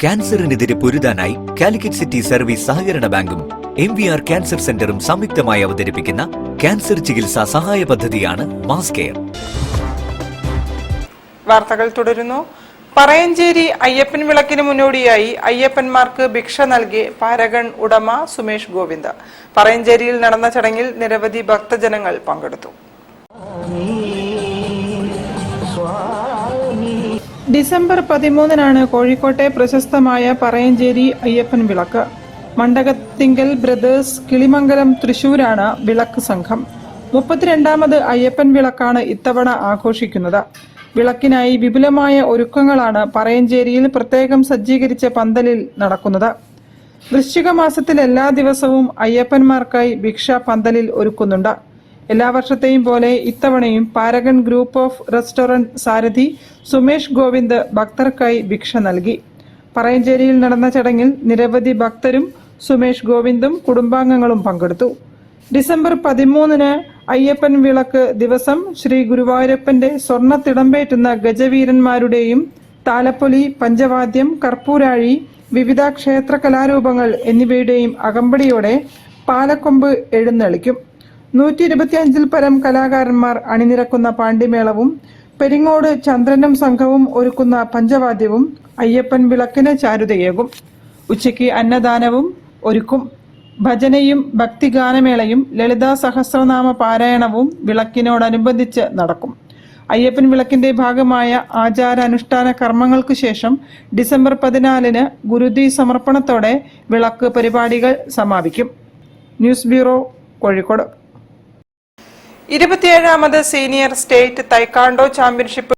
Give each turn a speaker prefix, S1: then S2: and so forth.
S1: ക്യാൻസറിനെതിരെ പൊരുതാനായി Calicut city service സഹകരണ ബാങ്കും MVR cancer സെന്ററും സംയുക്തമായി അവതരിപ്പിക്കുന്ന ക്യാൻസർ ചികിത്സാ സഹായ പദ്ധതിയാണ് മാസ് കെയർ.
S2: വാർത്തകൾ തുടരുന്നു. പറയഞ്ചേരി അയ്യപ്പൻ വിളക്കിന് മുന്നോടിയായി അയ്യപ്പന്മാർക്ക് ഭിക്ഷ നൽകി പാരഗൺ ഉടമ സുമേഷ് ഗോവിന്ദ്. പറയഞ്ചേരിയിൽ നടന്ന ചടങ്ങിൽ നിരവധി ഭക്തജനങ്ങൾ പങ്കെടുത്തു. ഡിസംബർ 13-നാണ് കോഴിക്കോട്ടെ പ്രശസ്തമായ പറയഞ്ചേരി അയ്യപ്പൻ വിളക്ക്. മണ്ടകത്തിങ്കൽ ബ്രദേഴ്സ്, കിളിമംഗലം, തൃശൂരാണ് വിളക്ക് സംഘം. 32ാമത് അയ്യപ്പൻ വിളക്കാണ് ഇത്തവണ ആഘോഷിക്കുന്നത്. വിളക്കിനായി വിപുലമായ ഒരുക്കങ്ങളാണ് പറയഞ്ചേരിയിൽ പ്രത്യേകം സജ്ജീകരിച്ച പന്തലിൽ നടക്കുന്നത്. വൃശ്ചിക മാസത്തിൽ എല്ലാ ദിവസവും അയ്യപ്പന്മാർക്കായി ഭിക്ഷ പന്തലിൽ ഒരുക്കുന്നുണ്ട്. എല്ലാ വർഷത്തെയും പോലെ ഇത്തവണയും പാരഗൺ ഗ്രൂപ്പ് ഓഫ് റെസ്റ്റോറന്റ് സാരഥി സുമേഷ് ഗോവിന്ദ് ഭക്തർക്കായി ഭിക്ഷ നൽകി. പറയഞ്ചേരിയിൽ നടന്ന ചടങ്ങിൽ നിരവധി ഭക്തരും സുമേഷ് ഗോവിന്ദും കുടുംബാംഗങ്ങളും പങ്കെടുത്തു. ഡിസംബർ 13-ന് അയ്യപ്പൻ വിളക്ക് ദിവസം ശ്രീ ഗുരുവായൂരപ്പന്റെ സ്വർണ്ണ തിടമ്പേറ്റുന്ന ഗജവീരന്മാരുടെയും താലപ്പൊലി, പഞ്ചവാദ്യം, കർപ്പൂരാഴി, വിവിധ ക്ഷേത്ര കലാരൂപങ്ങൾ എന്നിവയുടെയും അകമ്പടിയോടെ പാലക്കൊമ്പ് എഴുന്നള്ളിക്കും. 125-ൽ പരം കലാകാരന്മാർ അണിനിരക്കുന്ന പാണ്ടിമേളവും പെരിങ്ങോട് ചന്ദ്രനും സംഘവും ഒരുക്കുന്ന പഞ്ചവാദ്യവും അയ്യപ്പൻ വിളക്കിന് ചാരുതയേകും. ഉച്ചയ്ക്ക് അന്നദാനവും ഒരുക്കും. ഭജനയും ഭക്തിഗാനമേളയും ലളിതാ സഹസ്രനാമ പാരായണവും വിളക്കിനോടനുബന്ധിച്ച് നടക്കും. അയ്യപ്പൻ വിളക്കിന്റെ ഭാഗമായ ആചാരാനുഷ്ഠാന കർമ്മങ്ങൾക്ക് ശേഷം ഡിസംബർ 14-ന് ഗുരുതി സമർപ്പണത്തോടെ വിളക്ക് പരിപാടികൾ സമാപിക്കും. News bureau, Kozhikode. 27ാമത് സീനിയർ സ്റ്റേറ്റ് തൈക്കാണ്ടോ ചാമ്പ്യൻഷിപ്പ്